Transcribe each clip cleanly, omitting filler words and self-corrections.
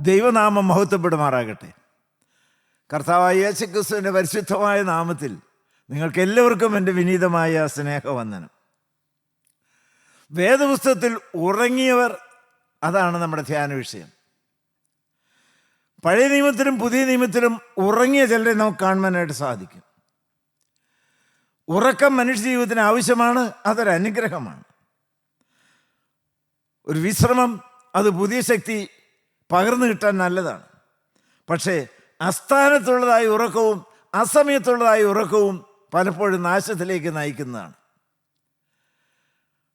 ദൈവനാമം മഹത്വപ്പെടുമാറാകട്ടെ. കർത്താവായ യേശുക്രിസ്തുവിൻ്റെ പരിശുദ്ധമായ നാമത്തിൽ നിങ്ങൾക്ക് എല്ലാവർക്കും എൻ്റെ വിനീതമായ സ്നേഹവന്ദനം. വേദപുസ്തകത്തിൽ ഉറങ്ങിയവർ, അതാണ് നമ്മുടെ ധ്യാന വിഷയം. പഴയ നിയമത്തിലും പുതിയ നിയമത്തിലും ഉറങ്ങിയ ചിലരെ നമുക്ക് കാണുവാനായിട്ട് സാധിക്കും. ഉറക്കം മനുഷ്യ ജീവിതത്തിന് ആവശ്യമാണ്, അതൊരു അനുഗ്രഹമാണ്. ഒരു വിശ്രമം, അത് പുതിയ ശക്തി പകർന്നു കിട്ടാൻ നല്ലതാണ്. പക്ഷേ അസ്ഥാനത്തുള്ളതായ ഉറക്കവും അസമയത്തുള്ളതായ ഉറക്കവും പലപ്പോഴും നാശത്തിലേക്ക് നയിക്കുന്നതാണ്.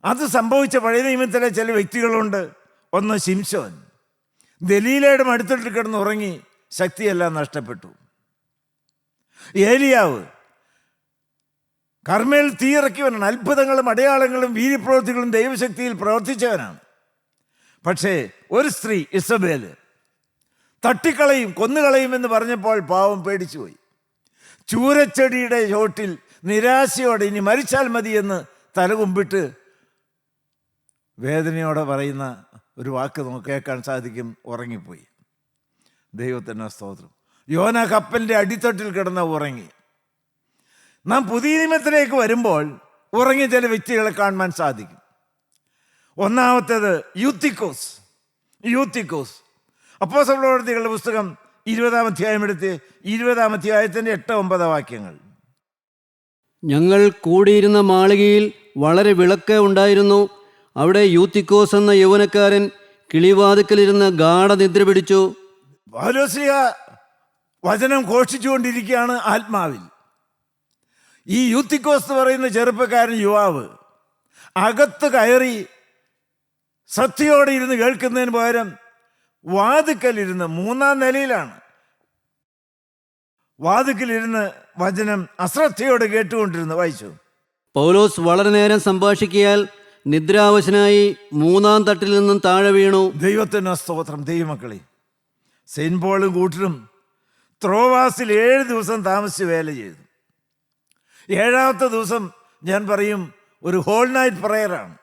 അത് സംഭവിച്ച പഴയ നിയമത്തിലെ ചില വ്യക്തികളുണ്ട്. ഒന്ന് ശിംശോൻ, ദലീലയുടെ അടുത്തിട്ട് കിടന്ന് ഉറങ്ങി, ശക്തിയെല്ലാം നഷ്ടപ്പെട്ടു. ഏലിയാവ് കർമ്മേൽ തീയിറക്കിയവനാണ്. അത്ഭുതങ്ങളും അടയാളങ്ങളും വീര്യപ്രവൃത്തികളും ദൈവശക്തിയിൽ പ്രവർത്തിച്ചവനാണ്. പക്ഷേ ഒരു സ്ത്രീ ഇസബേല് തട്ടിക്കളയും കൊന്നുകളയും എന്ന് പറഞ്ഞപ്പോൾ പാവം പേടിച്ചുപോയി. ചൂരച്ചെടിയുടെ ചോട്ടിൽ നിരാശയോടെ ഇനി മരിച്ചാൽ മതി എന്ന് തലകുമ്പിട്ട് വേദനയോടെ പറയുന്ന ഒരു വാക്ക് നമുക്ക് കേൾക്കാൻ സാധിക്കും. ഉറങ്ങിപ്പോയി. ദൈവത്തിന് സ്തോത്രം. യോന കപ്പലിൻ്റെ അടിത്തട്ടിൽ കിടന്ന് ഉറങ്ങി. നാം പുതിയ നിയമത്തിലേക്ക് വരുമ്പോൾ ഉറങ്ങിയ ചില വ്യക്തികളെ കാണുവാൻ സാധിക്കും. ഒന്നാമത്തേത് യൂത്തിക്കോസ്. അപ്പോസ്തലപ്രവൃത്തികളുടെ പുസ്തകം 20-ാം അധ്യായം എടുത്ത് 20-ാം അധ്യായത്തിൻ്റെ 8-9 വാക്യങ്ങൾ. ഞങ്ങൾ കൂടിയിരുന്ന മാളികയിൽ വളരെ വിളക്ക് ഉണ്ടായിരുന്നു. അവിടെ യൂത്തിക്കോസ് എന്ന യൗവനക്കാരൻ കിളിവാതിക്കലിരുന്ന് ഗാഢനിദ്ര പിടിച്ചു. പൗലോസ്ലീഹ വചനം ഘോഷിച്ചുകൊണ്ടിരിക്കുകയാണ് ആത്മാവിൽ. ഈ യൂത്തിക്കോസ് എന്ന് പറയുന്ന ചെറുപ്പക്കാരൻ, യുവാവ്, അകത്ത് കയറി ശ്രദ്ധയോടെ ഇരുന്ന് കേൾക്കുന്നതിന് പകരം വാതിക്കലിരുന്ന്, 3-ാം നിലയിലാണ്, വാതിക്കലിരുന്ന് വചനം അശ്രദ്ധയോടെ കേട്ടുകൊണ്ടിരുന്നു. വായിച്ചു. പൗലോസ് വളരെ നേരം സംഭാഷിക്കിയാൽ നിദ്രാവശനായി 3-ാം തട്ടിൽ നിന്നും താഴെ വീണു. ദൈവത്തിന് സ്തോത്രം. ദൈവമക്കളെ, സെയിന്റ് പോളും കൂട്ടരും ത്രോവാസിൽ 7 ദിവസം താമസിച്ച് വേല ചെയ്തു. 7-ാമത്തെ ദിവസം ഞാൻ പറയും ഒരു ഹോൾ നൈറ്റ് പ്രയറാണ്,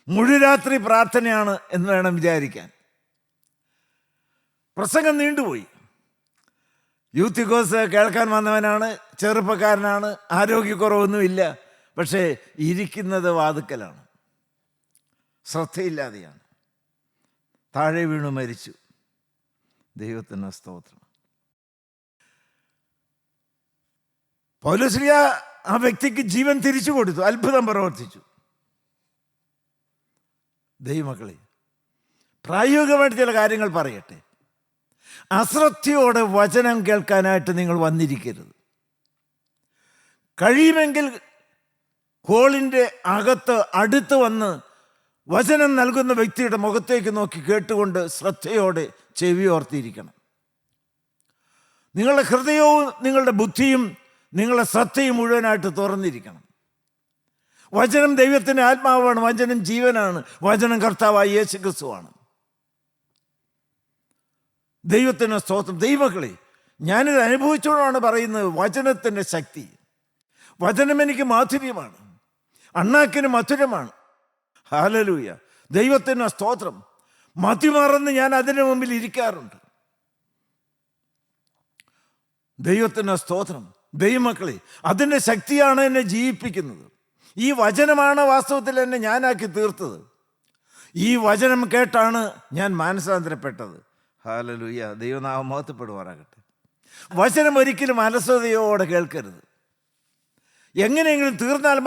മുഴുരാത്രി പ്രാർത്ഥനയാണ് എന്ന് വേണം വിചാരിക്കാൻ. പ്രസംഗം നീണ്ടുപോയി. യൂത്തിക്കോസ് കേൾക്കാൻ വന്നവനാണ്, ചെറുപ്പക്കാരനാണ്, ആരോഗ്യക്കുറവൊന്നുമില്ല. പക്ഷേ ഇരിക്കുന്നത് വാതുക്കലാണ്, ശ്രദ്ധയില്ലാതെയാണ്. താഴെ വീണു മരിച്ചു. ദൈവത്തിന് സ്തോത്രം. പൗലോസ്ലീഹ ആ വ്യക്തിക്ക് ജീവൻ തിരിച്ചു കൊടുത്തു, അത്ഭുതം പ്രവർത്തിച്ചു. ദൈവമക്കളെ, പ്രായോഗികമായിട്ട് ചില കാര്യങ്ങൾ പറയട്ടെ. അശ്രദ്ധയോടെ വചനം കേൾക്കാനായിട്ട് നിങ്ങൾ വന്നിരിക്കരുത്. കഴിയുമെങ്കിൽ ഹോളിൻ്റെ അകത്ത് അടുത്ത് വന്ന് വചനം നൽകുന്ന വ്യക്തിയുടെ മുഖത്തേക്ക് നോക്കി കേട്ടുകൊണ്ട് ശ്രദ്ധയോടെ ചെവിയോർത്തിയിരിക്കണം. നിങ്ങളുടെ ഹൃദയവും നിങ്ങളുടെ ബുദ്ധിയും നിങ്ങളുടെ ശ്രദ്ധയും മുഴുവനായിട്ട് തുറന്നിരിക്കണം. വചനം ദൈവത്തിൻ്റെ ആത്മാവാണ്, വചനം ജീവനാണ്, വചനം കർത്താവായ യേശുക്രിസ്തുവാണ്. ദൈവത്തിന് സ്തോത്രം. ദൈവമക്കളെ, ഞാനിത് അനുഭവിച്ചുകൊണ്ടാണ് പറയുന്നത്. വചനത്തിൻ്റെ ശക്തി, വചനം എനിക്ക് മാധുര്യമാണ്, അണ്ണാക്കിന് മധുരമാണ്. ഹല്ലേലൂയ. ദൈവത്തിന് സ്തോത്രം. മതിമറന്ന് ഞാൻ അതിന് മുമ്പിൽ ഇരിക്കാറുണ്ട്. ദൈവത്തിന് സ്തോത്രം. ദൈവമക്കളെ, അതിൻ്റെ ശക്തിയാണ് എന്നെ ജീവിപ്പിക്കുന്നത്. ഈ വചനമാണ് വാസ്തവത്തിൽ എന്നെ ഞാനാക്കി തീർത്തത്. ഈ വചനം കേട്ടാണ് ഞാൻ മാനസാന്തരപ്പെട്ടത്. ഹല്ലേലൂയ. ദൈവനാമം മഹത്വപ്പെടുവാറാകട്ടെ. വചനം ഒരിക്കലും അലസതയോടെ കേൾക്കരുത്. എങ്ങനെയെങ്കിലും തീർന്നാൽ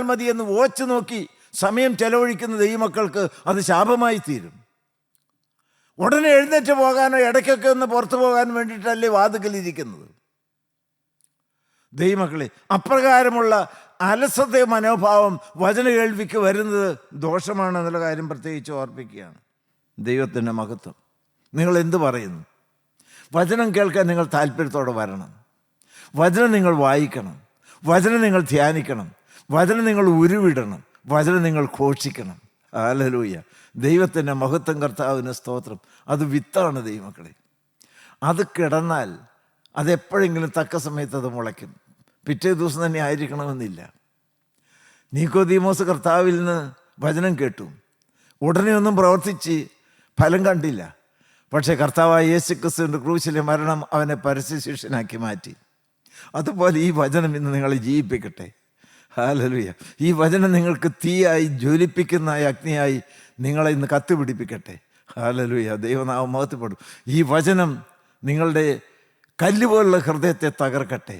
മതി എന്ന് ഓച്ച് നോക്കി സമയം ചെലവഴിക്കുന്ന ദൈവമക്കൾക്ക് അത് ശാപമായി തീരും. ഉടനെ എഴുന്നേറ്റ് പോകാനോ ഇടയ്ക്കൊക്കെ ഒന്ന് പുറത്തു പോകാൻ വേണ്ടിയിട്ടല്ലേ വാതുക്കലിരിക്കുന്നത്. ദൈവമക്കളെ, അപ്രകാരമുള്ള അലസത മനോഭാവം വചന കേൾവിക്ക് വരുന്നത് ദോഷമാണെന്നുള്ള കാര്യം പ്രത്യേകിച്ച് ഓർപ്പിക്കുകയാണ്. ദൈവത്തിൻ്റെ മഹത്വം. നിങ്ങൾ എന്ത് പറയുന്നു? വചനം കേൾക്കാൻ നിങ്ങൾ താല്പര്യത്തോടെ വരണം. വചനം നിങ്ങൾ വായിക്കണം, വചനം നിങ്ങൾ ധ്യാനിക്കണം, വചനം നിങ്ങൾ ഉരുവിടണം, വചനം നിങ്ങൾ ഘോഷിക്കണം. ഹല്ലേലൂയ. ദൈവത്തിൻ്റെ മഹത്വം, കർത്താവിന് സ്തോത്രം. അത് വിത്താണ് ദൈവമക്കളെ. അത് കിടന്നാൽ അതെപ്പോഴെങ്കിലും തക്ക സമയത്ത് അത് മുളയ്ക്കും. പിറ്റേ ദിവസം തന്നെ ആയിരിക്കണമെന്നില്ല. നീക്കോദീമോസ് കർത്താവിൽ നിന്ന് വചനം കേട്ടു, ഉടനെ ഒന്നും പ്രവർത്തിച്ച് ഫലം കണ്ടില്ല. പക്ഷേ കർത്താവായ യേശുക്രിസ്തുവിൻ്റെ ക്രൂശിലെ മരണം അവനെ പരസ്യശിഷ്യനാക്കി മാറ്റി. അതുപോലെ ഈ വചനം ഇന്ന് നിങ്ങളെ ജീവിപ്പിക്കട്ടെ. ഹല്ലേലൂയ. ഈ വചനം നിങ്ങൾക്ക് തീയായി ജ്വലിപ്പിക്കുന്ന അഗ്നിയായി നിങ്ങളെ ഇന്ന് കത്തുപിടിപ്പിക്കട്ടെ. ഹല്ലേലൂയ. ദൈവനാമം മഹത്വപ്പെടും. ഈ വചനം നിങ്ങളുടെ കല്ലുപോലുള്ള ഹൃദയത്തെ തകർക്കട്ടെ.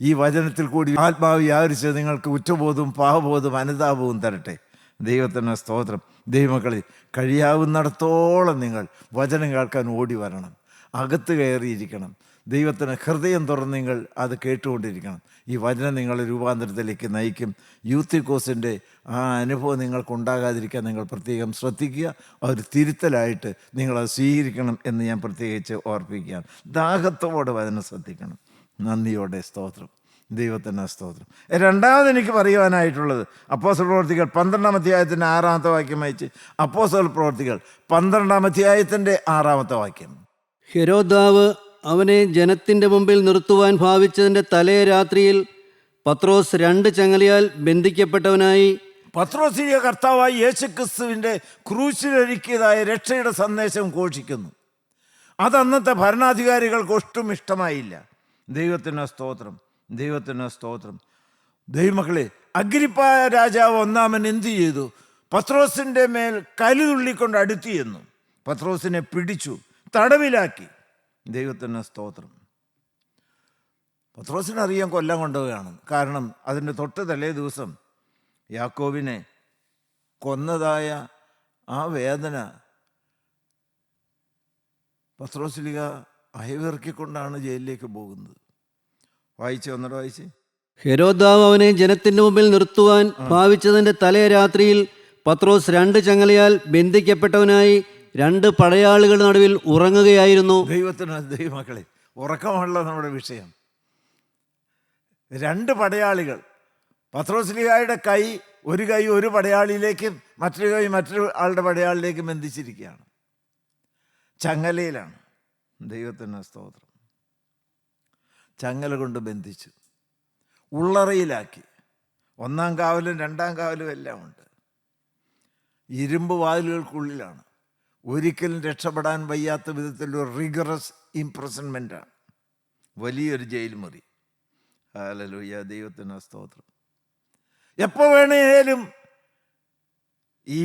ഈ വചനത്തിൽ കൂടി ആത്മാവ് വ്യാപരിച്ച് നിങ്ങൾക്ക് ഉറ്റബോധവും പാവബോധവും അനുതാപവും തരട്ടെ. ദൈവത്തിന് സ്തോത്രം. ദൈവമക്കളെ, കഴിയാവുന്നിടത്തോളം നിങ്ങൾ വചനം കേൾക്കാൻ ഓടി വരണം. അകത്ത് കയറിയിരിക്കണം. ദൈവത്തിന് ഹൃദയം തുറന്ന് നിങ്ങൾ അത് കേട്ടുകൊണ്ടിരിക്കണം. ഈ വചനം നിങ്ങളെ രൂപാന്തരത്തിലേക്ക് നയിക്കും. യൂത്ത് കോഴ്സിൻ്റെ ആ അനുഭവം നിങ്ങൾക്കുണ്ടാകാതിരിക്കാൻ നിങ്ങൾ പ്രത്യേകം ശ്രദ്ധിക്കുക. ഒരു തിരുത്തലായിട്ട് നിങ്ങളത് സ്വീകരിക്കണം എന്ന് ഞാൻ പ്രത്യേകിച്ച് ഓർപ്പിക്കുകയാണ്. ദാഹത്തോടെ വചനം ശ്രദ്ധിക്കണം. നന്ദിയോടെ സ്തോത്രം. ദൈവത്തിന് സ്തോത്രം. രണ്ടാമത് എനിക്ക് പറയുവാനായിട്ടുള്ളത് അപ്പോസ്തല പ്രവൃത്തികൾ 12-ാം അധ്യായത്തിൻ്റെ 6-ാമത്തെ വാക്യം വായിച്ച്. അപ്പോസ്തല പ്രവൃത്തികൾ 12-ാം അധ്യായത്തിൻ്റെ 6-ാമത്തെ വാക്യം. ഹെരോദാവ് അവനെ ജനത്തിൻ്റെ മുമ്പിൽ നിർത്തുവാൻ ഭാവിച്ചതിൻ്റെ തലേ രാത്രിയിൽ പത്രോസ് 2 ചങ്ങലയാൽ ബന്ധിക്കപ്പെട്ടവനായി പത്രോസിന്റെ കർത്താവായി യേശുക്രിസ്തുവിൻ്റെ ക്രൂശിലൊരുക്കിയതായ രക്ഷയുടെ സന്ദേശം ഘോഷിക്കുന്നു. അത് അന്നത്തെ ഭരണാധികാരികൾക്ക് ഒട്ടും ഇഷ്ടമായില്ല. ദൈവത്തിന് സ്തോത്രം. ദൈവത്തിന് സ്തോത്രം. ദൈവമക്കളെ, അഗ്രിപ്പ രാജാവ് ഒന്നാമൻ എന്ത് ചെയ്തു? പത്രോസിൻ്റെ മേൽ കലുതുള്ളിക്കൊണ്ട് അടുത്തു ചെന്നു. പത്രോസിനെ പിടിച്ചു, തടവിലാക്കി. ദൈവത്തിന് സ്തോത്രം. പത്രോസിനറിയാൻ കൊല്ലം കൊണ്ടുപോവുകയാണ്. കാരണം അതിൻ്റെ തൊട്ട് തലേ ദിവസം യാക്കോബിനെ കൊന്നതായ ആ വേദന പത്രോസ്ലീഹ അയവിറക്കിക്കൊണ്ടാണ് ജയിലിലേക്ക് പോകുന്നത്. ഒന്നുകൂടെ വായിച്ച്. ഹെരോദാവ് അവനെ ജനത്തിൻ്റെ മുമ്പിൽ നിർത്തുവാൻ ഭാവിച്ചതിൻ്റെ തലേ രാത്രിയിൽ പത്രോസ് 2 ചങ്ങലയാൽ ബന്ധിക്കപ്പെട്ടവനായി 2 പടയാളികളുടെ നടുവിൽ ഉറങ്ങുകയായിരുന്നു. ദൈവത്തിന് ദൈവമക്കളെ, ഉറക്കമുള്ള നമ്മുടെ വിഷയം. 2 പടയാളികൾ. പത്രോസ്ലീഹായുടെ കൈ ഒരു പടയാളിയിലേക്കും മറ്റൊരു കൈ മറ്റൊരു ആളുടെ പടയാളിലേക്കും ബന്ധിച്ചിരിക്കുകയാണ്. ചങ്ങലയിലാണ്. ദൈവത്തിന് സ്തോത്രം. ചങ്ങല കൊണ്ട് ബന്ധിച്ചു, ഉള്ളറയിലാക്കി. 1-ാം കാവലും 2-ാം കാവലും എല്ലാം ഉണ്ട്. ഇരുമ്പ് വാതിലുകൾക്കുള്ളിലാണ്. ഒരിക്കലും രക്ഷപ്പെടാൻ വയ്യാത്ത വിധത്തിലൊരു റിഗറസ് ഇംപ്രസൺമെൻ്റാണ്. വലിയൊരു ജയിൽ മുറി. ഹല്ലേലൂയ. ദൈവത്തിന് സ്തോത്രം. എപ്പോൾ വേണേലും ഈ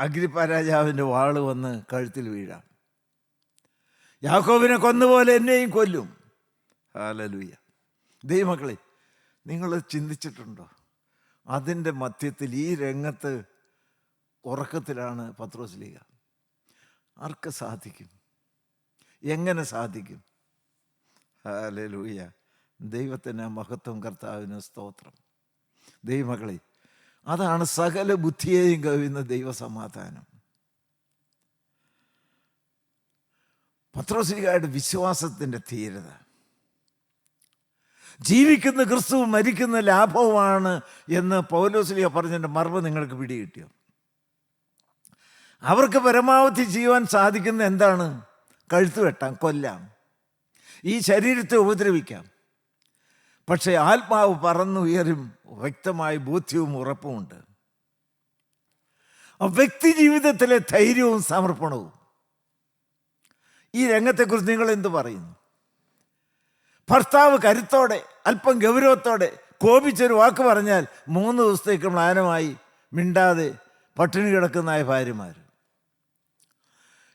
അഗ്രിപ്പ രാജാവിൻ്റെ വാള് വന്ന് കഴുത്തിൽ വീഴാം. യാക്കോബിനെ കൊന്നുപോലെ എന്നെയും കൊല്ലും. ഹല്ലേലൂയ. ദൈവമക്കളെ, നിങ്ങൾ ചിന്തിച്ചിട്ടുണ്ടോ? അതിൻ്റെ മധ്യത്തിൽ ഈ രംഗത്ത് ഉറക്കത്തിലാണ് പത്രോസ്ലീഹ. ആർക്ക് സാധിക്കും? എങ്ങനെ സാധിക്കും? ഹല്ലേലൂയ. ദൈവത്തിന് മഹത്വം, കർത്താവിന് സ്തോത്രം. ദൈവമക്കളെ, അതാണ് സകല ബുദ്ധിയെയും കവിയുന്ന ദൈവസമാധാനം. പത്രോസ്ലീഹയുടെ വിശ്വാസത്തിൻ്റെ ധീരത. ജീവിക്കുന്ന ക്രിസ്തുവും മരിക്കുന്ന ലാഭവുമാണ് എന്ന് പൗലോസ്ലീഹ പറഞ്ഞതിൻ്റെ മർമ്മം നിങ്ങൾക്ക് പിടികിട്ടിയോ? അവർക്ക് പരമാവധി ചെയ്യുവാൻ സാധിക്കുന്ന എന്താണ്? കഴുത്ത് വെട്ടാം, കൊല്ലാം, ഈ ശരീരത്തെ ഉപദ്രവിക്കാം. പക്ഷേ ആത്മാവ് പറന്നുയരും. വ്യക്തമായ ബോധ്യവും ഉറപ്പുമുണ്ട്. ആ വ്യക്തി ജീവിതത്തിലെ ധൈര്യവും സമർപ്പണവും. ഈ രംഗത്തെക്കുറിച്ച് നിങ്ങൾ എന്ത് പറയുന്നു? ഭർത്താവ് കരുത്തോടെ അല്പം ഗൗരവത്തോടെ കോപിച്ചൊരു വാക്ക് പറഞ്ഞാൽ 3 ദിവസത്തേക്ക് മ്ലാനമായി മിണ്ടാതെ പട്ടിണി കിടക്കുന്നതായ ഭാര്യമാർ.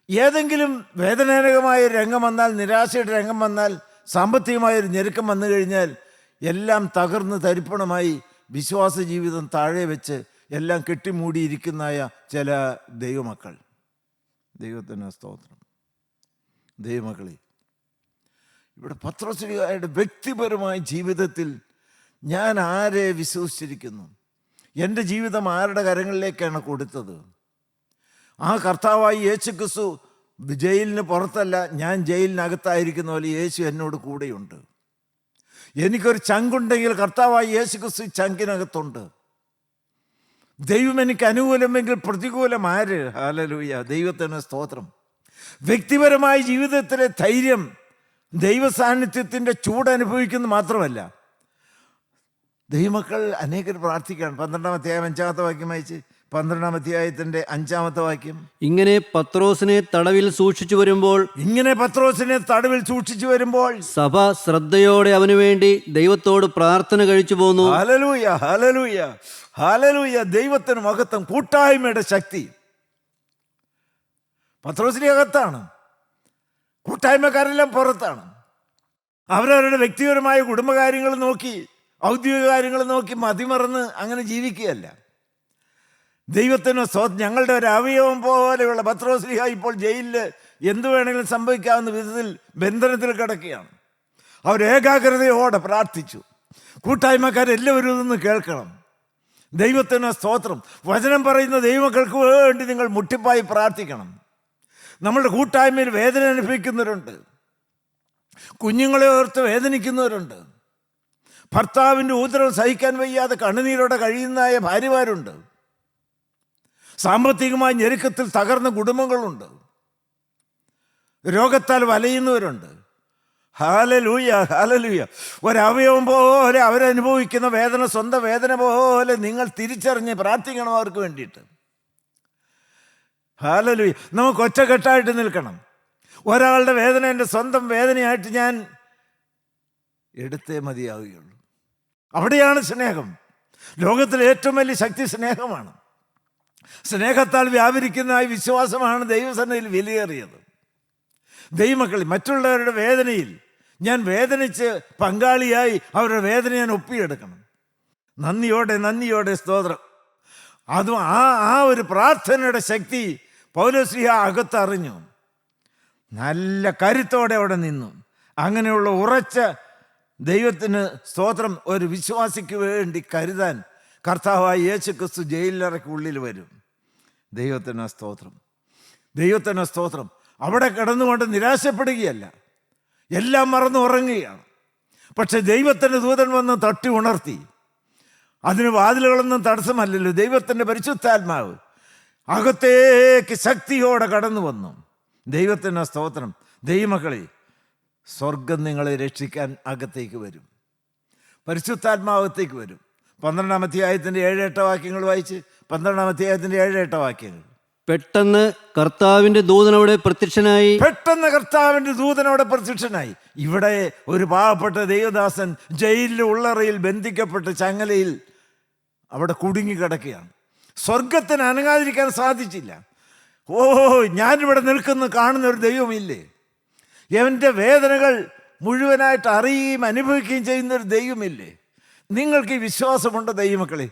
ഏതെങ്കിലും വേദനാജനകമായ രംഗം വന്നാൽ, നിരാശയുടെ രംഗം വന്നാൽ, സാമ്പത്തികമായൊരു ഞെരുക്കം വന്നു കഴിഞ്ഞാൽ എല്ലാം തകർന്ന് തരിപ്പണമായി വിശ്വാസ ജീവിതം താഴെ വെച്ച് എല്ലാം കെട്ടിമൂടിയിരിക്കുന്നതായ ചില ദൈവമക്കൾ. ദൈവത്തിന് സ്തോത്രം. ദൈവമക്കളെ, ഇവിടെ പത്രോസ്ലീഹയുടെ വ്യക്തിപരമായ ജീവിതത്തിൽ ഞാൻ ആരെ വിശ്വസിച്ചിരിക്കുന്നു? എൻ്റെ ജീവിതം ആരുടെ കരങ്ങളിലേക്കാണ് കൊടുത്തത്? ആ കർത്താവായി യേശുക്രിസ്തു ജയിലിന് പുറത്തല്ല, ഞാൻ ജയിലിനകത്തായിരിക്കുന്ന പോലെ യേശു എന്നോട് കൂടെയുണ്ട്. എനിക്കൊരു ചങ്കുണ്ടെങ്കിൽ കർത്താവായി യേശുക്രിസ്തു ചങ്കിനകത്തുണ്ട്. ദൈവം എനിക്ക് അനുകൂലമെങ്കിൽ പ്രതികൂലം ആര്? ഹല്ലേലൂയ. ദൈവത്തിന് സ്തോത്രം. വ്യക്തിപരമായ ജീവിതത്തിലെ ധൈര്യം ദൈവസാന്നിധ്യത്തിൻ്റെ ചൂടനുഭവിക്കുന്നു മാത്രമല്ല, ദൈവമക്കൾ അനേകർ പ്രാർത്ഥിക്കുകയാണ്. 12-ാം അധ്യായം 5-ാമത്തെ വാക്യം വായിച്ച്. 12-ാം അധ്യായത്തിന്റെ 5-ാമത്തെ വാക്യം. ഇങ്ങനെ പത്രോസിനെ തടവിൽ സൂക്ഷിച്ചു വരുമ്പോൾ ഇങ്ങനെ പത്രോസിനെ തടവിൽ സൂക്ഷിച്ചു വരുമ്പോൾ സഭ ശ്രദ്ധയോടെ അവനു വേണ്ടി ദൈവത്തോട് പ്രാർത്ഥന കഴിച്ചു പോന്നു. ഹല്ലേലൂയ, ഹല്ലേലൂയ, ഹല്ലേലൂയ. ദൈവത്തിന് മഹത്വം. കൂട്ടായ്മയുടെ ശക്തി പത്രോസിന്റെ അകത്താണ്, കൂട്ടായ്മക്കാരെല്ലാം പുറത്താണ്. അവരവരുടെ വ്യക്തിപരമായ കുടുംബകാര്യങ്ങൾ നോക്കി, ഔദ്യോഗിക കാര്യങ്ങൾ നോക്കി മതിമറന്ന് അങ്ങനെ ജീവിക്കുകയല്ല. ദൈവത്തിന് ഞങ്ങളുടെ ഒരു അവയവം പോലെയുള്ള പത്രോസ്ലീഹ ഇപ്പോൾ ജയിലിൽ എന്തു വേണമെങ്കിലും സംഭവിക്കാവുന്ന വിധത്തിൽ ബന്ധനത്തിൽ കിടക്കുകയാണ്. അവർ ഏകാഗ്രതയോടെ പ്രാർത്ഥിച്ചു. കൂട്ടായ്മക്കാരെല്ലാവരും ഇതൊന്ന് കേൾക്കണം. ദൈവത്തിന് സ്തോത്രം. വചനം പറയുന്ന ദൈവമക്കൾക്ക് വേണ്ടി നിങ്ങൾ മുട്ടിപ്പായി പ്രാർത്ഥിക്കണം. നമ്മളുടെ കൂട്ടായ്മയിൽ വേദന അനുഭവിക്കുന്നവരുണ്ട്, കുഞ്ഞുങ്ങളെ ഓർത്ത് വേദനിക്കുന്നവരുണ്ട്, ഭർത്താവിൻ്റെ ഉദരം സഹിക്കാൻ വയ്യാതെ കണ്ണുനീരോടെ കഴിയുന്നതായ ഭാര്യമാരുണ്ട്, സാമ്പത്തികമായ ഞെരുക്കത്തിൽ തകർന്ന കുടുംബങ്ങളുണ്ട്, രോഗത്താൽ വലയുന്നവരുണ്ട്. Hallelujah, hallelujah. ഒരവയവം പോലെ അവരനുഭവിക്കുന്ന വേദന സ്വന്തം വേദന പോലെ നിങ്ങൾ തിരിച്ചറിഞ്ഞ് പ്രാർത്ഥിക്കണം അവർക്ക് വേണ്ടിയിട്ട്. ഹല്ലേലൂയ. നമുക്ക് ഒറ്റക്കെട്ടായിട്ട് നിൽക്കണം. ഒരാളുടെ വേദന എൻ്റെ സ്വന്തം വേദനയായിട്ട് ഞാൻ എടുത്തേ മതിയാവുകയുള്ളൂ. അവിടെയാണ് സ്നേഹം. ലോകത്തിലെ ഏറ്റവും വലിയ ശക്തി സ്നേഹമാണ്. സ്നേഹത്താൽ വ്യാപരിക്കുന്ന ഈ വിശ്വാസമാണ് ദൈവസന്നിധിയിൽ വിലയേറിയത്. ദൈവമക്കൾ, മറ്റുള്ളവരുടെ വേദനയിൽ ഞാൻ വേദനിച്ച് പങ്കാളിയായി അവരുടെ വേദന ഞാൻ ഒപ്പിയെടുക്കണം. നന്ദിയോടെ സ്തോത്രം. അതും ആ ഒരു പ്രാർത്ഥനയുടെ ശക്തി പൗലോസ്ലീഹ അകത്തറിഞ്ഞു. നല്ല കരുത്തോടെ അവിടെ നിന്നു. അങ്ങനെയുള്ള ഉറച്ച ദൈവത്തിന് സ്തോത്രം ഒരു വിശ്വാസിക്ക് വേണ്ടി കരുതാൻ കർത്താവായ യേശുക്രിസ്തു ജയിലിലിറക്കി ഉള്ളിൽ വരും. ദൈവത്തിന് സ്തോത്രം, ദൈവത്തിന് സ്തോത്രം. അവിടെ കിടന്നുകൊണ്ട് നിരാശപ്പെടുകയല്ല, എല്ലാം മറന്നു ഉറങ്ങുകയാണ്. പക്ഷെ ദൈവത്തിൻ്റെ ദൂതൻ വന്ന് തട്ടി ഉണർത്തി. അതിന് വാതിലുകളൊന്നും തടസ്സമല്ലല്ലോ. ദൈവത്തിൻ്റെ പരിശുദ്ധാത്മാവ് അകത്തേക്ക് ശക്തിയോടെ കടന്നു വന്നു. ദൈവത്തിന് സ്തോത്രം. ദൈവമക്കളെ, സ്വർഗം നിങ്ങളെ രക്ഷിക്കാൻ അകത്തേക്ക് വരും. പരിശുദ്ധാത്മാവത്തേക്ക് വരും. 12-ാം അധ്യായത്തിൻ്റെ 7-8 വാക്യങ്ങൾ വായിച്ച്. 12-ാം അധ്യായത്തിൻ്റെ 7-8 വാക്യങ്ങൾ. പെട്ടെന്ന് കർത്താവിന്റെ ദൂതനവിടെ പ്രത്യക്ഷനായി. പെട്ടെന്ന് കർത്താവിൻ്റെ ദൂതനവിടെ പ്രത്യക്ഷനായി. ഇവിടെ ഒരു പാവപ്പെട്ട ദൈവദാസൻ ജയിലിൽ ഉള്ളറയിൽ ബന്ധിക്കപ്പെട്ട് ചങ്ങലയിൽ അവിടെ കുടുങ്ങിക്കിടക്കുകയാണ്. സ്വർഗത്തിന് അനങ്ങാതിരിക്കാൻ സാധിച്ചില്ല. ഞാനിവിടെ നിൽക്കുന്ന കാണുന്ന ഒരു ദൈവമില്ലേ? എൻ്റെ വേദനകൾ മുഴുവനായിട്ട് അറിയുകയും അനുഭവിക്കുകയും ചെയ്യുന്ന ഒരു ദൈവമില്ലേ? നിങ്ങൾക്ക് ഈ വിശ്വാസമുണ്ടോ ദൈവമക്കളെ?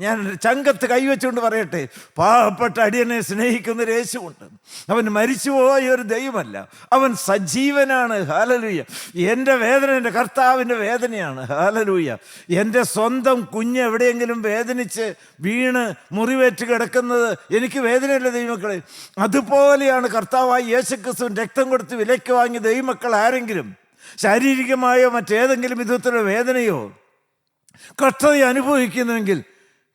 ഞാൻ ചങ്കത്ത് കൈവച്ചുകൊണ്ട് പറയട്ടെ, പാവപ്പെട്ട അടിയനെ സ്നേഹിക്കുന്ന ഒരു യേശുവുണ്ട്. അവൻ മരിച്ചുപോയ ഒരു ദൈവമല്ല, അവൻ സജീവനാണ്. ഹല്ലേലൂയ. എൻ്റെ വേദന എൻ്റെ കർത്താവിൻ്റെ വേദനയാണ്. ഹല്ലേലൂയ. എൻ്റെ സ്വന്തം കുഞ്ഞ് എവിടെയെങ്കിലും വേദനിച്ച് വീണ് മുറിവേറ്റ് കിടക്കുന്നത് എനിക്ക് വേദനയല്ല ദൈവമക്കളെ. അതുപോലെയാണ് കർത്താവായ യേശുക്രിസ്തു രക്തം കൊടുത്ത് വിലയ്ക്ക് വാങ്ങിയ ദൈവമക്കൾ ആരെങ്കിലും ശാരീരികമായോ മറ്റേതെങ്കിലും വിധത്തിലുള്ള വേദനയോ കഷ്ടത അനുഭവിക്കുന്നുവെങ്കിൽ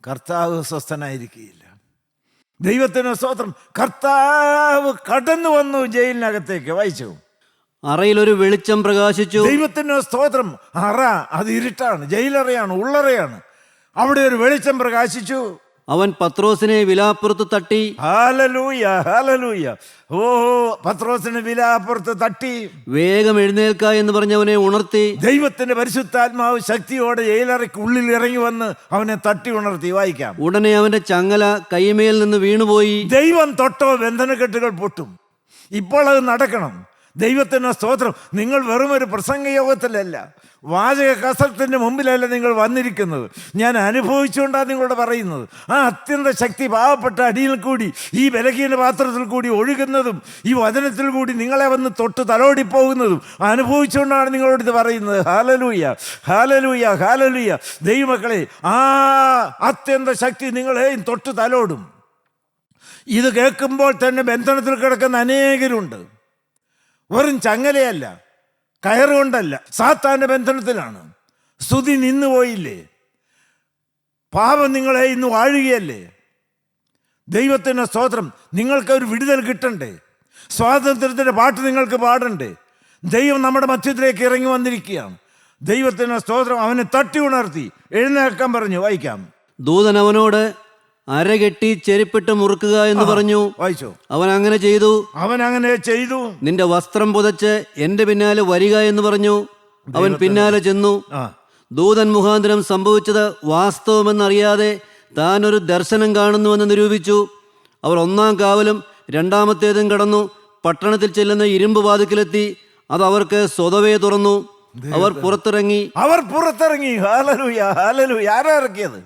കർത്താവ് സ്വസ്ഥനായിരിക്കുകയില്ല. ദൈവത്തിന് സ്തോത്രം. കർത്താവ് കടന്നു വന്നു ജയിലിനകത്തേക്ക്. വായിച്ചു. അറയിലൊരു വെളിച്ചം പ്രകാശിച്ചു. ദൈവത്തിന് സ്തോത്രം. അറ അത് ഇരുട്ടാണ്, ജയിലറയാണ്, ഉള്ളറയാണ്. അവിടെ ഒരു വെളിച്ചം പ്രകാശിച്ചു. അവൻ പത്രോസിനെ വിലാപ്പുറത്ത് തട്ടി. Hallelujah, hallelujah. പത്രോസിനെ വിലാപ്പുറത്ത് തട്ടി. വേഗം എഴുന്നേൽക്ക എന്ന് പറഞ്ഞവനെ ഉണർത്തി. ദൈവത്തിന്റെ പരിശുദ്ധാത്മാവ് ശക്തിയോടെ ജയിലറയ്ക്ക് ഉള്ളിൽ ഇറങ്ങി വന്ന് അവനെ തട്ടി ഉണർത്തി. വായിക്കാം. ഉടനെ അവന്റെ ചങ്ങല കൈമേൽ നിന്ന് വീണുപോയി. ദൈവം തൊട്ടോ ബന്ധനക്കെട്ടുകൾ പൊട്ടും. ഇപ്പോൾ അത് നടക്കണം. ദൈവത്തിന് സ്തോത്രം. നിങ്ങൾ വെറും ഒരു പ്രസംഗയോഗത്തിലല്ല, വാചക കസരത്തിൻ്റെ മുമ്പിലല്ല നിങ്ങൾ വന്നിരിക്കുന്നത്. ഞാൻ അനുഭവിച്ചുകൊണ്ടാണ് നിങ്ങളോട് പറയുന്നത്. ആ അത്യന്ത ശക്തി പാവപ്പെട്ട അടിയിൽ കൂടി ഈ ബലഹീന പാത്രത്തിൽ കൂടി ഒഴുകുന്നതും ഈ വചനത്തിൽ കൂടി നിങ്ങളെ വന്ന് തൊട്ട് തലോടിപ്പോകുന്നതും അനുഭവിച്ചുകൊണ്ടാണ് നിങ്ങളോട് ഇത് പറയുന്നത്. ഹല്ലേലൂയ, ഹല്ലേലൂയ, ഹല്ലേലൂയ. ദൈവമക്കളെ, ആ അത്യന്ത ശക്തി നിങ്ങളെയും തൊട്ട് തലോടും. ഇത് കേൾക്കുമ്പോൾ തന്നെ ബന്ധനത്തിൽ കിടക്കുന്ന അനേകരുണ്ട്. വെറും ചങ്ങലയല്ല, കയറുകൊണ്ടല്ല, സാത്താൻ്റെ ബന്ധനത്തിലാണ്. സ്തുതി നിന്നുപോയില്ലേ? പാപം നിങ്ങളെ ഇന്ന് വാഴുകയല്ലേ? ദൈവത്തിൻ്റെ സ്തോത്രം. നിങ്ങൾക്ക് ഒരു വിടുതൽ കിട്ടണ്ടേ? സ്വാതന്ത്ര്യത്തിൻ്റെ പാട്ട് നിങ്ങൾക്ക് പാടണ്ടേ? ദൈവം നമ്മുടെ മധ്യത്തിലേക്ക് ഇറങ്ങി വന്നിരിക്കുകയാണ്. ദൈവത്തിൻ്റെ സ്തോത്രം. അവനെ തട്ടി ഉണർത്തി എഴുന്നേൽക്കാൻ പറഞ്ഞു. വായിക്കാം. ദൂതൻ അവനോട്, അരകെട്ടി ചെരുപ്പിട്ട് മുറുക്കുക എന്ന് പറഞ്ഞു. വായിച്ചോ. അവൻ അങ്ങനെ ചെയ്തു. അവൻ അങ്ങനെ ചെയ്തു. നിന്റെ വസ്ത്രം പുതച്ച് എന്റെ പിന്നാലെ വരിക എന്ന് പറഞ്ഞു. അവൻ പിന്നാലെ ചെന്നു. ആ ദൂതൻ മുഖാന്തരം സംഭവിച്ചത് വാസ്തവമെന്നറിയാതെ താൻ ഒരു ദർശനം കാണുന്നുവെന്ന് നിരൂപിച്ചു. അവർ 1-ാം കാവലും 2-ാമത്തേതും കടന്നു പട്ടണത്തിൽ ചെല്ലുന്ന ഇരുമ്പ് വാതിക്കലെത്തി. അത് അവർക്ക് സ്വതവേ തുറന്നു. അവർ പുറത്തിറങ്ങി. Hallelujah, hallelujah. ആരാ ഇറക്കിയത്?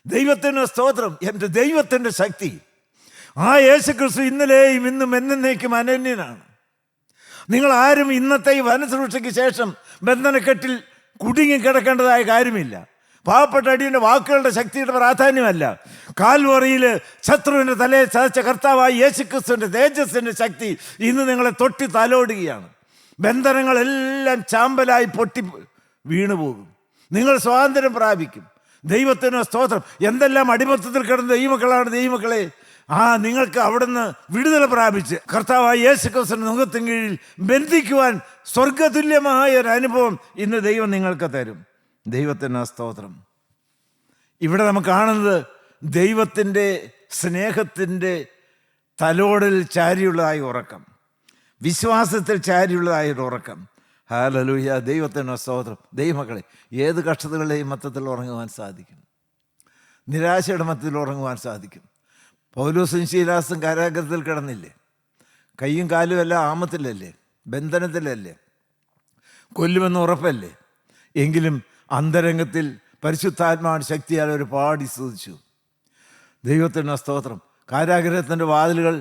ദൈവത്തിന് സ്തോത്രം. എൻ്റെ ദൈവത്തിൻ്റെ ശക്തി. ആ യേശുക്രിസ്തു ഇന്നലെയും ഇന്നും എന്നേക്കും അനന്യനാണ്. നിങ്ങൾ ആരും ഇന്നത്തെ ഈ വനശുശ്രൂഷയ്ക്ക് ശേഷം ബന്ധനക്കെട്ടിൽ കുടുങ്ങിക്കിടക്കേണ്ടതായ കാര്യമില്ല. പാവപ്പെട്ട അടിയൻ്റെ വാക്കുകളുടെ ശക്തിയുടെ പ്രാധാന്യമല്ല. കാൽവറിയിൽ ശത്രുവിൻ്റെ തലയെ ചതച്ച കർത്താവായ യേശുക്രിസ്തുവിൻ്റെ തേജസ്സിൻ്റെ ശക്തി ഇന്ന് നിങ്ങളെ തൊട്ടി തലോടുകയാണ്. ബന്ധനങ്ങളെല്ലാം ചാമ്പലായി പൊട്ടി വീണുപോകും. നിങ്ങൾ സ്വാതന്ത്ര്യം പ്രാപിക്കും. ദൈവത്തിന് സ്തോത്രം. എന്തെല്ലാം അടിമത്തത്തിൽ കിടന്ന ദൈവമക്കളാണ് ദൈവമക്കളെ. നിങ്ങൾക്ക് അവിടുന്ന് വിടുതല പ്രാപിച്ച് കർത്താവായ യേശുക്രിസ്തുവിന്റെ മുഖത്തിന് കീഴിൽ ബന്ധിക്കുവാൻ സ്വർഗതുല്യമായ ഒരു അനുഭവം ഇന്ന് ദൈവം നിങ്ങൾക്ക് തരും. ദൈവത്തിന് സ്തോത്രം. ഇവിടെ നമുക്ക് കാണുന്നത് ദൈവത്തിൻ്റെ സ്നേഹത്തിൻ്റെ തലോടൽ ചാരിയുള്ളതായ ഉറക്കം, വിശ്വാസത്തിൽ ചാരിയുള്ളതായ ഒരു ഉറക്കം. ഹല്ലേലൂയ, ദൈവത്തിന് സ്തോത്രം. ദൈവമക്കളെ, ഏത് കഷ്ടതകളുടെയും മൊത്തത്തിൽ ഉറങ്ങുവാൻ സാധിക്കും. നിരാശയുടെ മൊത്തത്തിൽ ഉറങ്ങുവാൻ സാധിക്കും. പൗലോസും ശീലാസും കാരാഗ്രഹത്തിൽ കിടന്നില്ലേ? കൈയും കാലും എല്ലാം ആമത്തിലല്ലേ, ബന്ധനത്തിലല്ലേ, കൊല്ലുമെന്ന് ഉറപ്പല്ലേ? എങ്കിലും അന്തരംഗത്തിൽ പരിശുദ്ധാത്മാവിന്റെ ശക്തിയാൽ ഒരു പാടി സ്തുതിച്ചു. ദൈവത്തിന് സ്തോത്രം. കാരാഗ്രഹത്തിൻ്റെ വാതിലുകൾ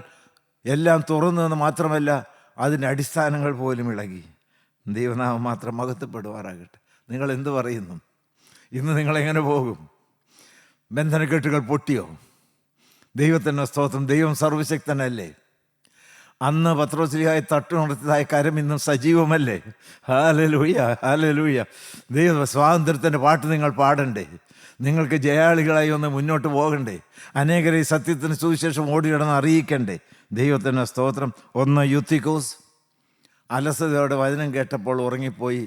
എല്ലാം തുറന്നതെന്ന് മാത്രമല്ല, അതിൻ്റെ അടിസ്ഥാനങ്ങൾ പോലും ഇളകി. ദൈവനാമം മാത്രം മഹത്വപ്പെടുവാറാകട്ടെ. നിങ്ങൾ എന്ത് പറയുന്നു? ഇന്ന് നിങ്ങളെങ്ങനെ പോകും? ബന്ധനക്കെട്ടുകൾ പൊട്ടിയോ? ദൈവത്തിൻ്റെ സ്തോത്രം. ദൈവം സർവശക്തനല്ലേ? അന്ന് പത്രോസ്ലീഹായെ തട്ടുണർത്തിയതായ കരം ഇന്നും സജീവമല്ലേ? Hallelujah, hallelujah. ദൈവ സ്വാതന്ത്ര്യത്തിൻ്റെ പാട്ട് നിങ്ങൾ പാടണ്ടേ? നിങ്ങൾക്ക് ജയാളികളായി ഒന്ന് മുന്നോട്ട് പോകണ്ടേ? അനേകരെ ഈ സത്യത്തിന് സുവിശേഷം ഓടിയിടന്ന് അറിയിക്കണ്ടേ? ദൈവത്തിൻ്റെ സ്തോത്രം. 1 യൂത്തിക്കോസ് അലസതയോടെ വചനം കേട്ടപ്പോൾ ഉറങ്ങിപ്പോയി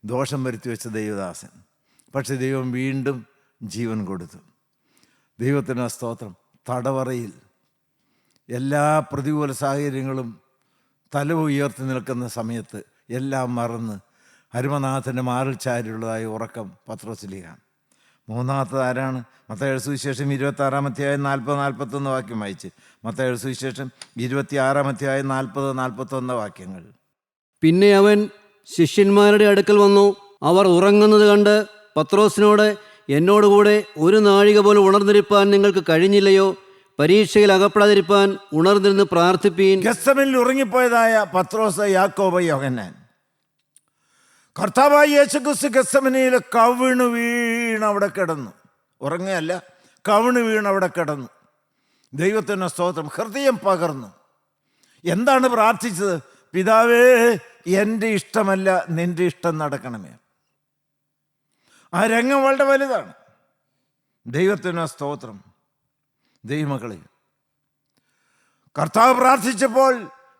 ദോഷം വരുത്തി വെച്ച ദൈവദാസൻ. പക്ഷെ ദൈവം വീണ്ടും ജീവൻ കൊടുത്തു. ദൈവത്തിൻ്റെ സ്തോത്രം. തടവറയിൽ എല്ലാ പ്രതികൂല സാഹചര്യങ്ങളും തല ഉയർത്തി നിൽക്കുന്ന സമയത്ത് എല്ലാം മറന്ന് ഹരിമനാഥൻ്റെ മാറിൽ ചാരിയുള്ളതായ ഉറക്കം പത്രോസ്ലീഹ. 3-ാമത്തത് ആരാണ്? മത്തായിയുടെ സുവിശേഷം 26-ാം അധ്യായം 40-41 വാക്യം വായിച്ച്. മത്തായിയുടെ സുവിശേഷം 26-ാം അധ്യായം 40-41 വാക്യങ്ങൾ. പിന്നെ അവൻ ശിഷ്യന്മാരുടെ അടുക്കൽ വന്നു. അവർ ഉറങ്ങുന്നത് കണ്ട് പത്രോസിനോട്, എന്നോടുകൂടെ 1 നാഴിക പോലും ഉണർന്നിരിപ്പാൻ നിങ്ങൾക്ക് കഴിഞ്ഞില്ലയോ? പരീക്ഷയിൽ അകപ്പെടാതിരിപ്പാൻ ഉണർന്നിരുന്ന് പ്രാർത്ഥിപ്പീൻ. ഗെത്സമനിൽ ഉറങ്ങിപ്പോയതായ പത്രോസ്, യാക്കോബ്, യോഹന്നാൻ. കർത്താവായ യേശുക്രിസ്തു ഗെത്സമനിയിൽ കവിണ് വീണ് അവിടെ കിടന്നു. ഉറങ്ങുകയല്ല, കവിണ് വീണ് അവിടെ കിടന്നു. ദൈവത്തിന് സ്തോത്രം. ഹൃദയം പകർന്നു. എന്താണ് പ്രാർത്ഥിച്ചത്? പിതാവേ, എൻ്റെ ഇഷ്ടമല്ല നിൻ്റെ ഇഷ്ടം നടക്കണമേ. ആ രംഗം വളരെ വലുതാണ്. ദൈവത്തിന് സ്തോത്രം. ദൈവമക്കളെ, കർത്താവ് പ്രാർത്ഥിച്ചപ്പോൾ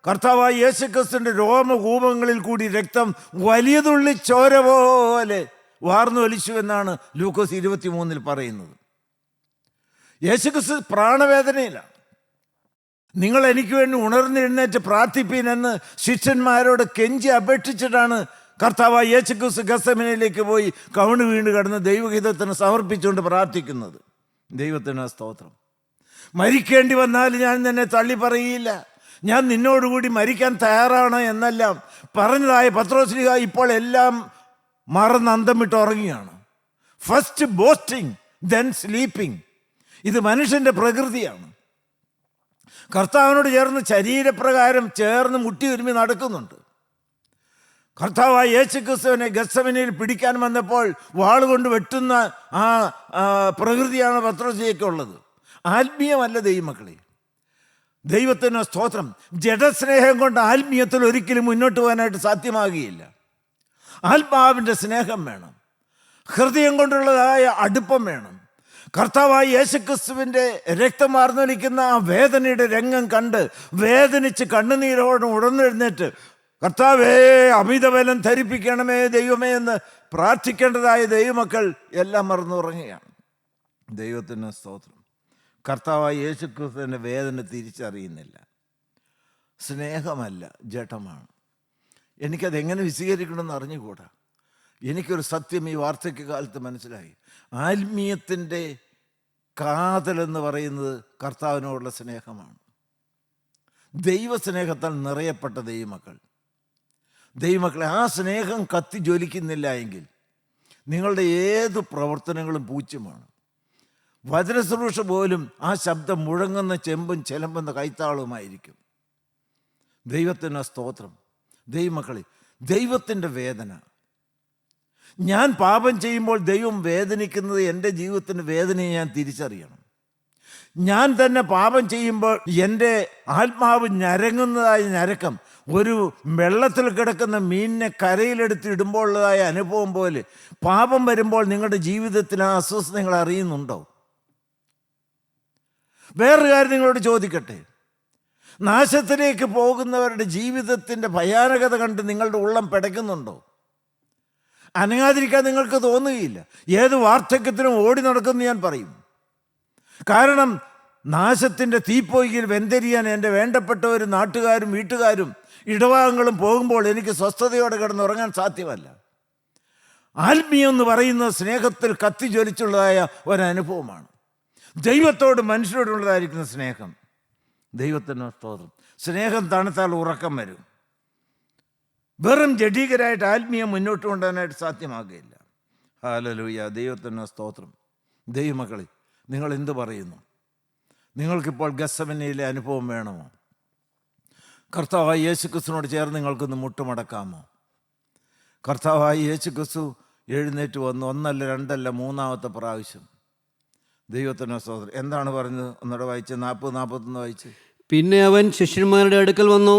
കർത്താവായ യേശുക്രിസ്തുവിൻ്റെ രോമകൂപങ്ങളിൽ കൂടി രക്തം വലിയ തുള്ളി ചോര പോലെ വാർന്നു വലിച്ചു എന്നാണ് ലൂക്കോസ് 23 പറയുന്നത്. യേശുക്രിസ്തു പ്രാണവേദനയിലാണ്. നിങ്ങൾ എനിക്ക് വേണ്ടി ഉണർന്നെഴുന്നേറ്റ് പ്രാർത്ഥിപ്പീനെന്ന് ശിഷ്യന്മാരോട് കെഞ്ചി അപേക്ഷിച്ചിട്ടാണ് കർത്താവായ യേശുക്രിസ്തു ഗെത്സമനിയിലേക്ക് പോയി കവിണ് വീണ് കിടന്ന് ദൈവഹിതത്തിന് സമർപ്പിച്ചുകൊണ്ട് പ്രാർത്ഥിക്കുന്നത്. ദൈവത്തിന് സ്തോത്രം. മരിക്കേണ്ടി വന്നാൽ ഞാൻ നിന്നെ തള്ളി പറയില്ല, ഞാൻ നിന്നോടുകൂടി മരിക്കാൻ തയ്യാറാണ് എന്നെല്ലാം പറഞ്ഞതായ പത്രോസ്ലീഹ ഇപ്പോൾ എല്ലാം മറന്ന് അന്തം വിട്ട് ഉറങ്ങുകയാണ്. First boasting then sleeping. ഇത് മനുഷ്യൻ്റെ പ്രകൃതിയാണ്. കർത്താവിനോട് ചേർന്ന് ശരീരപ്രകാരം ചേർന്ന് മുട്ടി ഒരുമി നടക്കുന്നുണ്ട്. കർത്താവായ യേശുക്രിസ്തുവിനെ ഗെത്സമനിയിൽ പിടിക്കാൻ വന്നപ്പോൾ വാളുകൊണ്ട് വെട്ടുന്ന ആ പ്രകൃതിയാണ് പത്രോസ്ലീഹയ്ക്കുള്ളത്. ആത്മീയമല്ല ദൈവമക്കളെ. ദൈവത്തിന് സ്തോത്രം. ജഡസ്നേഹം കൊണ്ട് ആത്മീയത്തിൽ ഒരിക്കലും മുന്നോട്ട് പോകാനായിട്ട് സാധ്യമാകുകയില്ല. ആത്മാവിൻ്റെ സ്നേഹം വേണം. ഹൃദയം കൊണ്ടുള്ളതായ അടുപ്പം വേണം. കർത്താവായ യേശുക്രിസ്തുവിൻ്റെ രക്തം വാർന്നൊലിക്കുന്ന ആ വേദനയുടെ രംഗം കണ്ട് വേദനിച്ച് കണ്ണുനീരോട് ഉണർന്നെഴുന്നേറ്റ് കർത്താവേ, അമിതബലം ധരിപ്പിക്കണമേ ദൈവമേ എന്ന് പ്രാർത്ഥിക്കേണ്ടതായ ദൈവമക്കൾ എല്ലാം മറന്നുറങ്ങുകയാണ്. ദൈവത്തിന് സ്തോത്രം. കർത്താവായ യേശു ക്രിസ്തുവിൻ്റെ വേദന തിരിച്ചറിയുന്നില്ല. സ്നേഹമല്ല, ജഡമാണ്. എനിക്കതെങ്ങനെ വിശദീകരിക്കണമെന്ന് അറിഞ്ഞുകൂടാ. എനിക്കൊരു സത്യം ഈ വാർദ്ധക്യ കാലത്ത് മനസ്സിലായി. ആത്മീയത്തിൻ്റെ കാതലെന്ന് പറയുന്നത് കർത്താവിനോടുള്ള സ്നേഹമാണ്. ദൈവസ്നേഹത്താൽ നിറയപ്പെട്ട ദൈവമക്കളെ, ആ സ്നേഹം കത്തി ജ്വലിക്കുന്നില്ല എങ്കിൽ നിങ്ങളുടെ ഏത് പ്രവർത്തനങ്ങളും പൂജ്യമാണ്. വചനശ്രൂഷ പോലും ആ ശബ്ദം മുഴങ്ങുന്ന ചെമ്പും ചെലമ്പുന്ന കൈത്താളവുമായിരിക്കും. ദൈവത്തിന് സ്തോത്രം. ദൈവമക്കളെ, ദൈവത്തിൻ്റെ വേദന, ഞാൻ പാപം ചെയ്യുമ്പോൾ ദൈവം വേദനിക്കുന്നത് എൻ്റെ ജീവിതത്തിൻ്റെ വേദനയെ ഞാൻ തിരിച്ചറിയണം. ഞാൻ തന്നെ പാപം ചെയ്യുമ്പോൾ എൻ്റെ ആത്മാവ് ഞരങ്ങുന്നതായ ഞരക്കം ഒരു വെള്ളത്തിൽ കിടക്കുന്ന മീനിനെ കരയിലെടുത്ത് ഇടുമ്പോൾ ഉള്ളതായ അനുഭവം പോലെ പാപം വരുമ്പോൾ നിങ്ങളുടെ ജീവിതത്തിൽ ആ അസ്വസ്ഥത നിങ്ങൾ അറിയുന്നുണ്ടോ? വേറൊരു കാര്യം നിങ്ങളോട് ചോദിക്കട്ടെ. നാശത്തിലേക്ക് പോകുന്നവരുടെ ജീവിതത്തിൻ്റെ ഭയാനകത കണ്ട് നിങ്ങളുടെ ഉള്ളം പിടയ്ക്കുന്നുണ്ടോ? അനങ്ങാതിരിക്കാൻ നിങ്ങൾക്ക് തോന്നുകയില്ല. ഏത് വാർദ്ധക്യത്തിനും ഓടി നടക്കുമെന്ന് ഞാൻ പറയും. കാരണം നാശത്തിൻ്റെ തീപ്പൊയ്യിൽ വെന്തെരിയാൻ എൻ്റെ വേണ്ടപ്പെട്ടവരും നാട്ടുകാരും വീട്ടുകാരും ഇടവാഹങ്ങളും പോകുമ്പോൾ എനിക്ക് സ്വസ്ഥതയോടെ കിടന്നുറങ്ങാൻ സാധ്യമല്ല. ആത്മീയം എന്ന് പറയുന്ന സ്നേഹത്തിൽ കത്തിജ്വലിച്ചുള്ളതായ ഒരനുഭവമാണ്. ദൈവത്തോട് മനുഷ്യരോടുള്ളതായിരിക്കുന്ന സ്നേഹം. ദൈവത്തിന് സ്തോത്രം. സ്നേഹം തണുത്താൽ ഉറക്കം വരും. വെറും ജഡീകരായിട്ട് ആത്മീയം മുന്നോട്ട് കൊണ്ടുപോകാനായിട്ട് സാധ്യമാകുകയില്ല. ഹല്ലേലൂയ, ദൈവത്തിന് സ്തോത്രം. ദൈവമക്കളെ, നിങ്ങൾ എന്ത് പറയുന്നു? നിങ്ങൾക്കിപ്പോൾ ഗത്സമനയിലെ അനുഭവം വേണമോ? കർത്താവായ യേശു ക്രിസ്തുവിനോട് ചേർന്ന് നിങ്ങൾക്കൊന്ന് മുട്ടുമടക്കാമോ? കർത്താവായ യേശു ക്രിസ്തു എഴുന്നേറ്റ് വന്നു. ഒന്നല്ല, രണ്ടല്ല, മൂന്നാമത്തെ പ്രാവശ്യം. ദൈവത്തിന് സ്തോത്രം. എന്താണ് പറഞ്ഞത്? ഒന്നുകൂടെ വായിച്ച് 40-41 വായിച്ച്. പിന്നെ അവൻ ശിഷ്യന്മാരുടെ അടുക്കൽ വന്നു.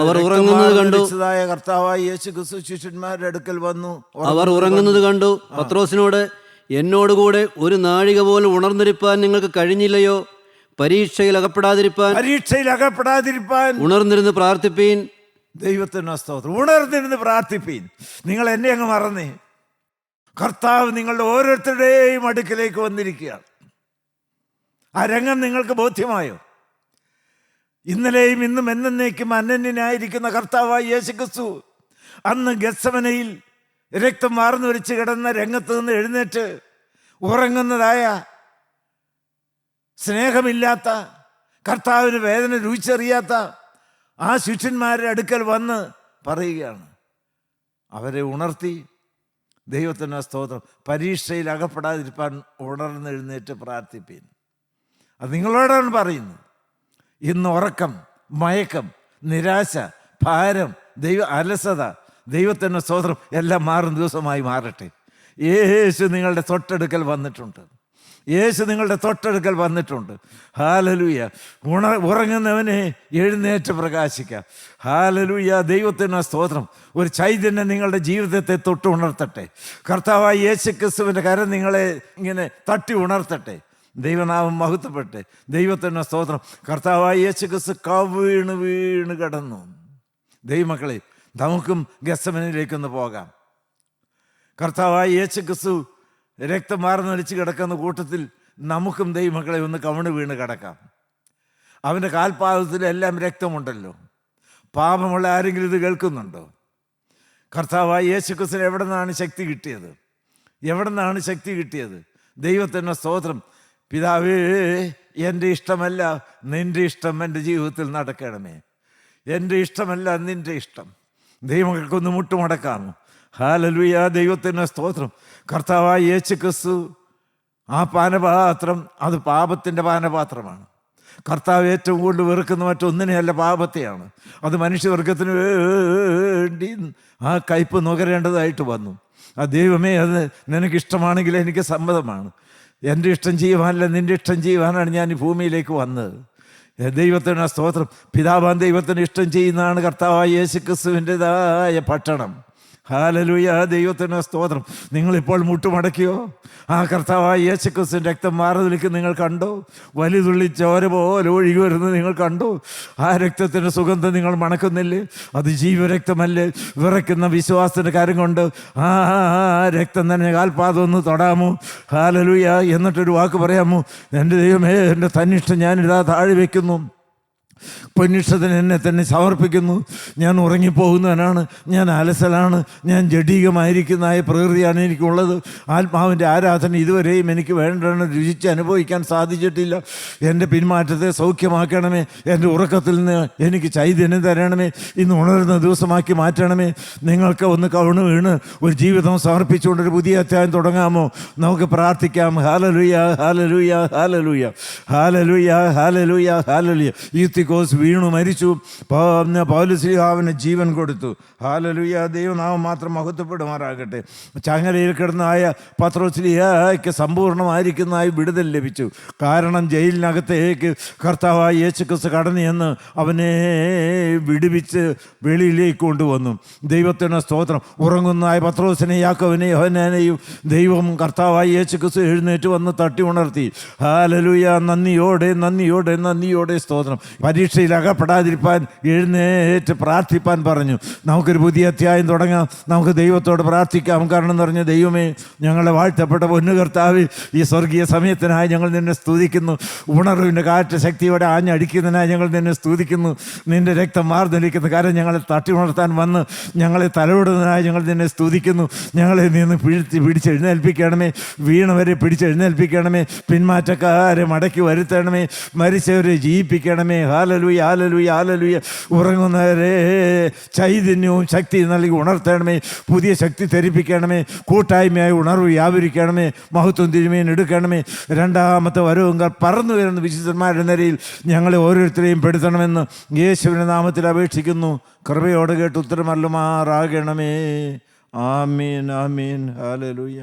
അവർ ഉറങ്ങുന്നത് കണ്ടു. കർത്താവായ യേശു ക്രിസ്തു ശിഷ്യന്മാരുടെ അടുക്കൽ വന്നു. അവർ ഉറങ്ങുന്നത് കണ്ടു. പത്രോസിനോട്, എന്നോടുകൂടെ ഒരു നാഴിക പോലും ഉണർന്നിരിപ്പാൻ നിങ്ങൾക്ക് കഴിഞ്ഞില്ലയോ? പരീക്ഷയിൽ അകപ്പെടാതിരിപ്പാൻ ഉണർന്നിരുന്ന് പ്രാർത്ഥിപ്പീൻ. ദൈവത്തിന് സ്തോത്രം. ഉണർന്നിരുന്ന് പ്രാർത്ഥിപ്പീൻ. നിങ്ങൾ എന്നെ അങ്ങ് മറന്നേ. കർത്താവ് നിങ്ങളുടെ ഓരോരുത്തരുടെയും അടുക്കിലേക്ക് വന്നിരിക്കുകയാണ്. ആ രംഗം നിങ്ങൾക്ക് ബോധ്യമായോ? ഇന്നലെയും ഇന്നും എന്നേക്കും അനന്യനായിരിക്കുന്ന കർത്താവായ യേശു ക്രിസ്തു അന്ന് ഗത്സമനയിൽ രക്തം വാർന്നു വരിച്ച് കിടന്ന രംഗത്ത് നിന്ന് എഴുന്നേറ്റ് ഉറങ്ങുന്നതായ സ്നേഹമില്ലാത്ത, കർത്താവിന് വേദന രുചിച്ചറിയാത്ത ആ ശിഷ്യന്മാരുടെ അടുക്കൽ വന്ന് പറയുകയാണ്. അവരെ ഉണർത്തി. ദൈവത്തിന് സ്തോത്രം. പരീക്ഷയിൽ അകപ്പെടാതിരിപ്പാൻ ഉണർന്നെഴുന്നേറ്റ് പ്രാർത്ഥിപ്പീൻ. അത് നിങ്ങളോടാണ് പറയുന്നത്. ഇന്ന് ഉറക്കം, മയക്കം, നിരാശ, ഭാരം, അലസത, ദൈവത്തിൻ്റെ സ്തോത്രം എല്ലാം മാറുന്ന ദിവസമായി മാറട്ടെ. യേശു നിങ്ങളുടെ തൊട്ടടുക്കൽ വന്നിട്ടുണ്ട്. യേശു നിങ്ങളുടെ തൊട്ടടുക്കൽ വന്നിട്ടുണ്ട്. ഹല്ലേലൂയ. ഉറങ്ങുന്നവനെ എഴുന്നേറ്റ് പ്രകാശിക്കാം. ഹല്ലേലൂയ, ദൈവത്തിന് സ്തോത്രം. ഒരു ചൈതന്യം നിങ്ങളുടെ ജീവിതത്തെ തൊട്ട് ഉണർത്തട്ടെ. കർത്താവായ യേശു ക്രിസ്തുവിൻ്റെ കരം നിങ്ങളെ ഇങ്ങനെ തട്ടി ഉണർത്തട്ടെ. ദൈവനാമം മഹത്വപ്പെട്ടെ. ദൈവത്തിന് സ്തോത്രം. കർത്താവായ യേശു ക്രിസ്തു വീണ് കിടന്നു. ദൈവമക്കളെ, നമുക്കും ഗത്സമനയിലേക്കൊന്ന് പോകാം. കർത്താവായ യേശു ക്രിസ്തു രക്തം വാർന്നൊലിച്ച് കിടക്കുന്ന കൂട്ടത്തിൽ നമുക്കും ദൈവമക്കളെ ഒന്ന് കവിണ് വീണ് കിടക്കാം. അവൻ്റെ കാൽപാദത്തിലെല്ലാം രക്തമുണ്ടല്ലോ. പാപമുള്ള ആരെങ്കിലും ഇത് കേൾക്കുന്നുണ്ടോ? കർത്താവായ യേശു ക്രിസ്തുവിന് എവിടെ നിന്നാണ് ശക്തി കിട്ടിയത്? ദൈവത്തിൻ്റെ സ്തോത്രം. പിതാവേ, എൻ്റെ ഇഷ്ടമല്ല നിൻ്റെ ഇഷ്ടം എൻ്റെ ജീവിതത്തിൽ നടക്കണമേ. എൻ്റെ ഇഷ്ടമല്ല നിൻ്റെ ഇഷ്ടം. ദൈവമക്കൾക്കൊന്ന് മുട്ടുമടക്കാമോ? ഹല്ലേലൂയ, ദൈവത്തിന് സ്തോത്രം. കർത്താവായ യേശു ക്രിസ്തു ആ പാനപാത്രം, അത് പാപത്തിൻ്റെ പാനപാത്രമാണ്. കർത്താവ് ഏറ്റവും കൂടുതൽ വെറുക്കുന്ന മറ്റൊന്നിനെയല്ല, പാപത്തെയാണ്. അത് മനുഷ്യവർഗത്തിന് വേണ്ടി ആ കയ്പ് നുകരേണ്ടതായിട്ട് വന്നു. ആ ദൈവമേ, അത് നിനക്കിഷ്ടമാണെങ്കിൽ എനിക്ക് സമ്മതമാണ്. എൻ്റെ ഇഷ്ടം ചെയ്യുവാനല്ല, നിൻ്റെ ഇഷ്ടം ചെയ്യുവാനാണ് ഞാൻ ഈ ഭൂമിയിലേക്ക് വന്നത്. ദൈവത്തിന് സ്തോത്രം. പിതാവാൻ ദൈവത്തിന് ഇഷ്ടം ചെയ്യുന്നതാണ് കർത്താവായ യേശു ക്രിസ്തുവിൻ്റെതായ പട്ടണം. ഹല്ലേലൂയ, ദൈവത്തിന് സ്തോത്രം. നിങ്ങളിപ്പോൾ മുട്ടുമടക്കിയോ? ആ കർത്താവായ യേശുക്രിസ്തുവിന്റെ രക്തം മാറുതലിക്ക് നിങ്ങൾ കണ്ടോ? വലിതുള്ളി ചോര പോലെ ഒഴുകി വരുന്നത് നിങ്ങൾ കണ്ടോ? ആ രക്തത്തിൻ്റെ സുഗന്ധം നിങ്ങൾ മണക്കുന്നില്ലേ? അത് ജീവരക്തമല്ലേ? വിറയ്ക്കുന്ന വിശ്വാസത്തിൻ്റെ കാര്യം കൊണ്ട് ആ രക്തം തന്നെ കാൽപാദം ഒന്ന് തൊടാമോ? ഹല്ലേലൂയ. എന്നിട്ടൊരു വാക്ക് പറയാമോ? എൻ്റെ ദൈവമേ, എൻ്റെ തന്നിഷ്ടം ഞാനിതാ താഴെ വയ്ക്കുന്നു, പൊന്നിഷ്ടത്തിന് എന്നെ തന്നെ സമർപ്പിക്കുന്നു. ഞാൻ ഉറങ്ങിപ്പോകുന്നവനാണ്, ഞാൻ അലസലാണ്, ഞാൻ ജഡീകമായിരിക്കുന്നതായ പ്രകൃതിയാണ് എനിക്കുള്ളത്. ആത്മാവിൻ്റെ ആരാധന ഇതുവരെയും എനിക്ക് വേണ്ടവണ്ണം രുചിച്ച് അനുഭവിക്കാൻ സാധിച്ചിട്ടില്ല. എൻ്റെ പിന്മാറ്റത്തെ സൗഖ്യമാക്കണമേ. എൻ്റെ ഉറക്കത്തിൽ നിന്ന് എനിക്ക് ചൈതന്യം തരണമേ. ഇന്ന് ഉണരുന്ന ദിവസമാക്കി മാറ്റണമേ. നിങ്ങൾക്ക് ഒന്ന് കവിണ് വീണ് ഒരു ജീവിതം സമർപ്പിച്ചുകൊണ്ടൊരു പുതിയ അധ്യായം തുടങ്ങാമോ? നമുക്ക് പ്രാർത്ഥിക്കാം. ഹല്ലേലൂയ, ഹല്ലേലൂയ, ഹല്ലേലൂയ, ഹല്ലേലൂയ, ഹല്ലേലൂയ, ഹല്ലേലൂയ. യൂത്തിക്കോസ് വീണു മരിച്ചു. പൗലോസ്ലീഹാവിന് ജീവൻ കൊടുത്തു. ഹല്ലേലൂയ, ദൈവനാമം മാത്രം മഹത്വപ്പെടുമാറാകട്ടെ. ചങ്ങലയിൽ കിടന്നായ പത്രോസ്ലീഹായ്ക്ക് സമ്പൂർണ്ണമായിരിക്കുന്നതായി വിടുതൽ ലഭിച്ചു. കാരണം ജയിലിനകത്തേക്ക് കർത്താവായ യേശുക്രിസ്തു കടന്നു എന്ന് അവനെ വിടുവിച്ച് വെളിയിലേക്ക് കൊണ്ടുവന്നു. ദൈവത്തിന് സ്തോത്രം. ഉറങ്ങുന്നതായ പത്രോസിനെ, യാക്കോബിനെ, യോഹന്നാനെയും ദൈവം കർത്താവായ യേശുക്രിസ്തു എഴുന്നേറ്റ് വന്ന് തട്ടി ഉണർത്തി. ഹല്ലേലൂയ, നന്ദിയോടെ നന്ദിയോടെ നന്ദിയോടെ സ്തോത്രം. പരീക്ഷയിൽ അകപ്പെടാതിരിപ്പാൻ എഴുന്നേറ്റ് പ്രാർത്ഥിപ്പാൻ പറഞ്ഞു. നമുക്കൊരു പുതിയ അധ്യായം തുടങ്ങാം. നമുക്ക് ദൈവത്തോട് പ്രാർത്ഥിക്കാം. കാരണം എന്ന് പറഞ്ഞ ദൈവമേ, ഞങ്ങളുടെ വാഴ്ത്തപ്പെട്ട പൊന്നു കർത്താവ്, ഈ സ്വർഗീയ സമയത്തിനായി ഞങ്ങൾ നിന്നെ സ്തുതിക്കുന്നു. ഉണർവിൻ്റെ കാറ്റ് ശക്തിയോടെ ആഞ്ഞടിക്കുന്നതിനായി ഞങ്ങൾ നിന്നെ സ്തുതിക്കുന്നു. നിൻ്റെ രക്തം മാർന്നടിക്കുന്ന കാര്യം ഞങ്ങളെ തട്ടി ഉണർത്താൻ വന്ന് ഞങ്ങളെ തലവിടുന്നതിനായി ഞങ്ങൾ നിന്നെ സ്തുതിക്കുന്നു. ഞങ്ങളെ നിന്ന് പിടിച്ചെഴുന്നേൽപ്പിക്കണമേ. വീണവരെ പിടിച്ചെഴുന്നേൽപ്പിക്കണമേ. പിന്മാറ്റക്കാരെ മടക്കി വരുത്തണമേ. മരിച്ചവരെ ജീവിപ്പിക്കണമേ. ഹല്ലേലൂയ, ഹല്ലേലൂയ, ഹല്ലേലൂയ. ഉറങ്ങുന്നവരെ ചൈതന്യവും ശക്തിയും നൽകി ഉണർത്തണമേ. പുതിയ ശക്തി ധരിപ്പിക്കണമേ. കൂട്ടായ്മയായി ഉണർവ് വ്യാപരിക്കണമേ. മഹത്വം തിരുമേൻ എടുക്കണമേ. രണ്ടാമത്തെ വരവുങ്കൾ പറന്നു വരുന്ന വിശുദ്ധന്മാരുടെ നിരയിൽ ഞങ്ങളെ ഓരോരുത്തരെയും പെടുത്തണമെന്ന് യേശുവിൻ്റെ നാമത്തിൽ അപേക്ഷിക്കുന്നു. കൃപയോടെ കേട്ട് ഉത്തരമല്ലുമാറാകണമേ. ആമീൻ, ആമീൻ, ഹല്ലേലൂയ.